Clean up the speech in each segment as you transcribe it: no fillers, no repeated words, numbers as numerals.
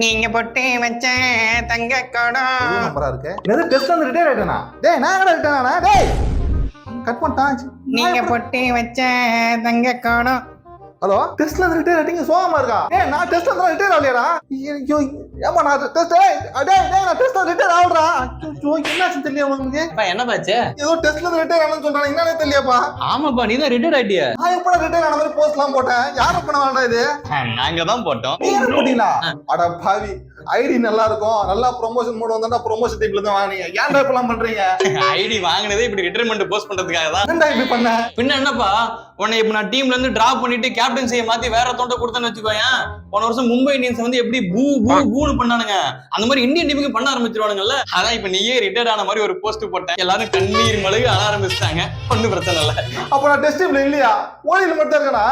நீங்க பொட்டி வச்ச தங்க நம்பரா குடம் இருக்கு. என்னது டெஸ்ட்ல வந்து ரிட்டையர் ஆயிட்டேனா? டேய் நான் எங்கடா ரிட்டையர் ஆனா? டேய் கட் பண்ணிட்டான். நீங்க பொட்டி வச்ச தங்க குடம். ஹலோ டெஸ்ட்ல வந்து ரிட்டையர் ஆயிட்டீங்க சோகமா இருக்கா? ஏய் நான் டெஸ்ட்ல வந்து ரிட்டையர் ஆகலையடா. ஐயோ ஏமா நான் டெஸ்ட் டேய் நான் டெஸ்ட்ல ரிட்டையர் ஆகறா. ஐயோ என்னாச்சு தெரியல உங்களுக்கு? என்ன பாச்சு? ஏதோ டெஸ்ட்ல வந்து ரிட்டையர் ஆனன்னு சொல்றாங்க. என்னன்னே தெரியலையாப்பா? ஆமாப்பா, நீ தான் ரிட்டையர் ஆயிட்டியா? நான் எப்ப ரிட்டையர் ஆன மாதிரி போஸ்ட்லாம் போட்டேன். யார பண்ண வேண்டாம் இது? நாங்க தான் போட்டோம். நீங்க போட்டீங்களா? அட பாவி ஐடி நல்லா இருக்கும். நல்லா ப்ரொமோஷன் மோட் வந்தா ப்ரொமோஷன் டீம்ல தான் வாங்குனீங்க. ஏன்டா இப்பலாம் பண்றீங்க? ஐடி வாங்குனதே இப்படி ரிட்டைர்மென்ட் போஸ்ட் பண்றதுக்காக தான். என்னடா இப்படி பண்ண? பின்ன என்னப்பா, உன்னை இப்ப நான் டீம்ல இருந்து டிராப் பண்ணிட்டு கேப்டன்சியை மாத்தி வேற தொண்டை கொடுத்தேன்னு வச்சுக்கோயேன். போன வருஷம் மும்பை இந்தியன்ஸ் வந்து எப்படி பூ பூ பூன்னு பண்ணானுங்க, அந்த மாதிரி இந்தியன் டீமுக்கு பண்ண ஆரம்பிச்சிருவானுங்கல்ல. அதான் இப்ப நீயே ரிட்டையர்ட் ஆன மாதிரி ஒரு போஸ்ட் போட்டேன். எல்லாரும் கண்ணீர் மழுக அழ ஆரம்பிச்சிட்டாங்க. ஒன்னும் பிரச்சனை இல்ல. அப்ப நான் டெஸ்ட் டீம்ல இல்லையா? ஓடில மட்டும் இருக்கேனா?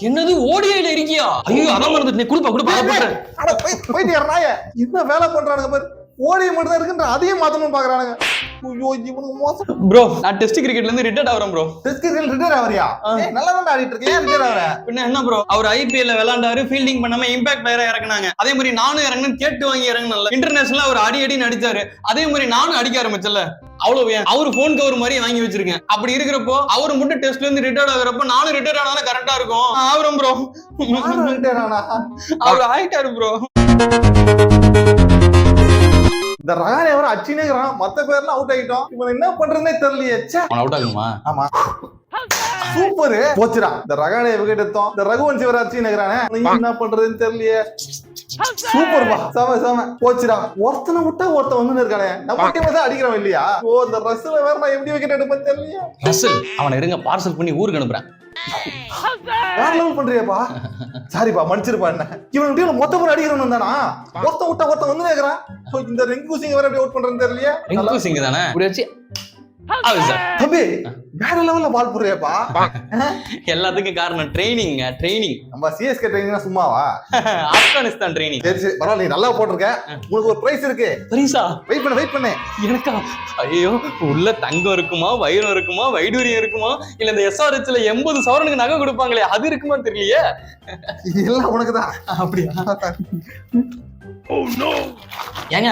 என்னது ஓடிஐல இருக்கியா? ஐயோ அதான் மறந்துட்டு. நீ குடுப்பா போடுறேன். அட போயிட்டு நாயே என்ன வேலை பண்றானுங்க பாரு. ஓடி மட்டும் தான் இருக்குன்ற அதையும் மாத்தணும்னு பாக்குறானுங்க. ஐயோ இவனுக்கு மோசம். ப்ரோ நான் டெஸ்ட் கிரிக்கெட்ல இருந்து ரிட்டையர்ட் ஆவறேன் ப்ரோ. டெஸ்ட் கிரிக்கெட் ரிட்டையர் ஆவறியா? நல்லா தான் ஆடிட்டு இருக்கேன். ஏன் ரிட்டையர் ஆவற? பின்ன என்ன ப்ரோ, அவர் ஐபிஎல்ல விளையாண்டாரு, ஃபீல்டிங் பண்ணாம இம்பாக்ட் பிளேயரா இறக்குனாங்க. அதே மாதிரி நானும் இறங்கணும் கேட்டு வாங்கி இறங்கணும்ல. இன்டர்நேஷனலா அவர் அடி அடிச்சாரு. அதே மாதிரி நானும் அடிக்க ஆரம்பிச்சல. அவ்வளவு ஏன் அவரு போன் கவர் மாதிரி வாங்கி வச்சிருக்கேன். அப்படி இருக்கிறப்போ அவரு மட்டும் டெஸ்ட்ல இருந்து ரிட்டையர்ட் ஆகுறப்ப நானும் ரிட்டையர்ட் ஆனா கரெக்டா இருக்கும். ஆவரம் ப்ரோ. ரிட்டையர் ஆனா அவர் ஆயிட்டாரு ப்ரோ. இந்த ரகானே வர அச்சினேங்கறான். மத்த பேர்லாம் அவுட் ஆயிட்டோம். இவன் என்ன பண்றதுனே தெரியலையே. ச்சே. அவன் அவுட் ஆகுமா? ஆமா சூப்பர் போச்சுடா. இந்த ரகானே விக்கெட் எடுத்தோம். இந்த ரகுவன்சி வர அச்சினேங்கறானே. நீ என்ன பண்றதுன்னு தெரியலையே. சூப்பர் பா. சம போச்சுடா. ஒருத்தனை விட்டா ஒருத்தன் வந்து இருக்கானே. நம்ம டீம்ல தான் அடிக்கிறவன் இல்லையா? ஓ இந்த ரஸ்ல வேற நான் எப்படி விக்கெட் எடுப்பேன்னு தெரியலையே. ரசல் அவனை இருங்க பார்சல் பண்ணி ஊருக்கு அனுப்புறேன். வேற லெவல் பண்றியப்பா. சாரிப்பா மன்னிச்சிருப்பா. என்ன இவன் டீம்ல மொத்த பேர் அடிக்கிறவன் தானா? ஒருத்தன் விட்டா ஒருத்தன் வந்து கேக்குறான். இந்த ரிங்கு சிங் வேற எப்படி அவுட் பண்றதுன்னு தெரியலையே. ரிங்கு சிங் தானே இப்படி வச்சு தம்பி வேற லெவல்ல பால் போடுறியப்பா. எல்லாத்துக்கும் காரணம் ட்ரைனிங். நம்ம சிஎஸ்கே ட்ரைனிங் சும்மாவா? ஆப்கானிஸ்தான் ட்ரைனிங். சரி சரி பரவாயில்ல, நீ நல்லா போட்டிருக்க. உங்களுக்கு ஒரு பிரைஸ் இருக்கு. பிரைஸா? வெயிட் பண்ணு. எனக்கா? ஐயோ உள்ள தங்கம் இருக்குமா, வைரம் இருக்குமா, வைடூரியம் இருக்குமா, இல்ல இந்த எஸ்ஆர்ஹெச்ல 80 சவரனுக்கு நகை கொடுப்பாங்களே அது இருக்குமா தெரியலையே. எல்லாம் உனக்குதான். அப்படியா? ஏங்க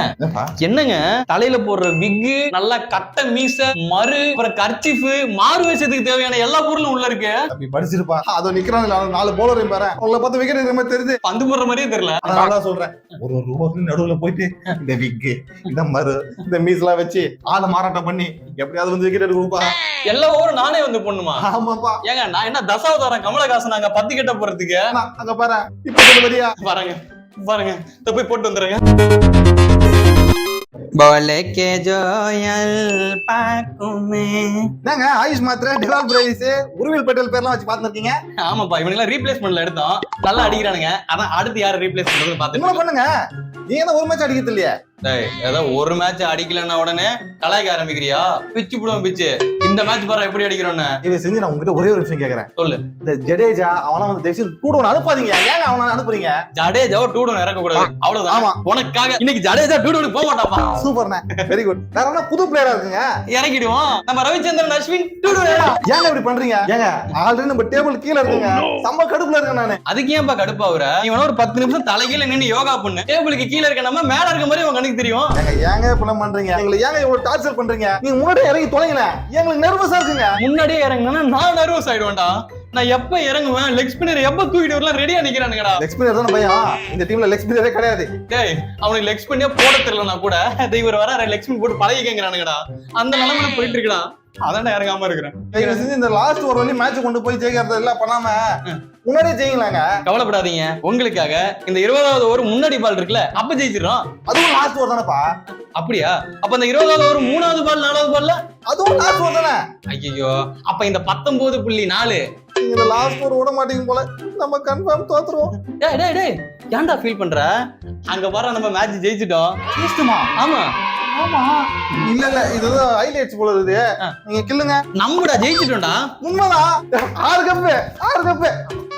என்னங்க தலையில போடுற விக்கு, நல்லா கட்ட மீச, மறு, அப்புறம் கர்ச்சீஃப், மாறு வேஷத்துக்கு தேவையான எல்லா பொருளும் உள்ள இருக்கு. அப்படி படிச்சிருப்பா. அதோ நிக்கிறாங்க 4 பவுலரையும் பாரு. உங்களை பார்த்து விக்கெட் எடுக்கிற மாதிரி தெரியுது. பந்து போடுற மாதிரியே தெரியல. அதனால சொல்றேன், ஒரு ரோடு நடுவுல போயிட்டு இந்த விக்கு, இந்த மறு, இந்த மீஸ்லாம் வச்சு ஆளை மாறாட்டம் பண்ணி எப்படியாவது வந்து விக்கெட் எடுக்கணும்பா. எல்லா ஓவரும் நானே வந்து பண்ணுமா? ஆமாப்பா. ஏங்க நான் என்ன தசாவதாரம் கமலஹாசன் அங்க 10 கட்ட போறதுக்கு? அங்க பாரு இப்ப வரியா பாருங்க போய் போட்டு வந்துடுறேங்க. बोले के जोयल पाकुमे. என்னங்க ஆயுஷ் மாத்திரை, டிவால் பிரைஸ், உருவில் பட்டேல் பேர்லாம் வச்சு பாத்துருக்கீங்க? ஆமாப்பா, இவனுங்க ரீப்ளேஸ்மெண்ட்ல எடுத்தோம், நல்லா அடிக்கிறானுங்க. அதான் அடுத்து யாரை ரீப்ளேஸ் பண்றதுன்னு என்ன பாத்துட்டு பண்ணுங்க. நீங்க தான் ஒரு மேட்ச் அடிக்கிறது இல்லையா? ஏதோ ஒரு மேட்ச் அடிக்கலன்னா உடனே கலாய்க்க ஆரம்பிக்கிறியா? பிச்சு போடுவோம் பிச்சு. இந்த மேட்ச் பாரு எப்படி அடிக்கிறோன்னு. இதை செஞ்சு நான் உங்ககிட்ட ஒரே ஒரு விஷயம் கேக்குறேன். சொல்லு. இந்த ஜடேஜா அவனா வந்து தேசிய டூடோன் அனுப்பாதீங்க. ஏங்க அவனை அனுப்புறீங்க? ஜடேஜாவை டூடோன் இறக்க கூடாது, அவ்வளவுதான். ஆமா. உனக்காக இன்னைக்கு ஜடேஜா டூடோனுக்கு போக மாட்டாப்பா. சூப்பர்ண்ணே, வெரி குட். வேற என்ன புது பிளேயரா இருக்குங்க? இறக்கிடுவோம். நம்ம ரவிச்சந்திரன் அஸ்வின் டூடோன். ஏங்க இப்படி பண்றீங்க? ஏங்க ஆல்ரெடி நம்ம டேபிள் கீழ இருக்குங்க. செம்ம கடுப்புல இருக்கேன் நானு. அதுக்கு ஏன்பா கடுப்பாவுற? இவன ஒரு 10 நிமிஷம் தலைகீழ நின்னு யோகா பண்ணு. டேபிளுக்கு கீழ இருக்க நம்ம மேல இருக்க மாதிரி உங்க கண்ணுக்கு தெரியும். ஏங்க இப்பலாம் பண்றீங்க? எங்களை ஏங்க இவ்வளவு டார்ச்சர் பண்றீங்க? நீங்க முன்னாடி இறங்கி தொலைங்களேன். எங்களுக்கு நர்வஸா இருக்குங்க. முன்னாடியே இறங்குனா நான் நர்வஸ் ஆயிடுவேன்டா. நான் எப்ப இறங்குவேன், லெக் ஸ்பின்னர் எப்ப தூக்கிட்டு வரலாம் ரெடியா நிக்கிறானுங்கடா. லெக் ஸ்பின்னர் தான பையன். இந்த டீம்ல லெக் ஸ்பின்னரே கிடையாது. டேய் அவனுக்கு லெக் ஸ்பின்னே போட தெரியலனா கூட இவர் வர லெக் ஸ்பின் போட்டு பழகிக்கங்கறானுங்கடா. அந்த நிலைமையில போயிட்டு இருக்கடா. அதான்டா இறங்காம இருக்கிறேன். நீங்க செஞ்சு இந்த லாஸ்ட் ஓவர் வரையும் மேட்ச் கொண்டு போய் ஜெயிக்கிறது எல்லாம் பண்ணாம முன்னாடியே ஜெயிக்கலாங்க. கவலைப்படாதீங்க, உங்களுக்காக இந்த 20வது ஓவர் முன்னாடி பால் இருக்குல்ல அப்ப ஜெயிச்சிடறோம். அதுவும் லாஸ்ட் ஓவர் தானப்பா? அப்படியா? அப்ப இந்த 20வது ஓவர் 3வது பால் 4வது பால்ல அதுவும் லாஸ்ட் ஓவர் தானே? ஐயோ அப்ப இந்த 19.4 இந்த லாஸ்ட் ஓவர் விட மாட்டீங்க போல. நம்ம கன்ஃபார்ம் தோத்துறோம். டேய் ஏன்டா ஃபீல் பண்ற? அங்க வர நம்ம மேட்ச் ஜெயிச்சிட்டோம். ஜெயிச்சிட்டோமா? ஆமா ஆமா. இல்ல இதுதான் ஹைலைட்ஸ் போல இருக்கு. நீங்க கில்லுங்க. நம்மடா ஜெயிச்சிட்டோம்டா. உண்மைதான். 6 கப்பு.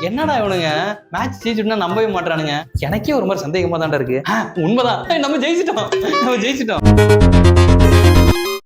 என்னடா இவனுங்க மேட்ச் ஜெயிச்சிட்டோம்னா நம்பவே மாட்டானுங்க. எனக்கே ஒரு மாதிரி சந்தேகமா தான்டா இருக்கு. உண்மைதான், நம்ம ஜெயிச்சிட்டோம்.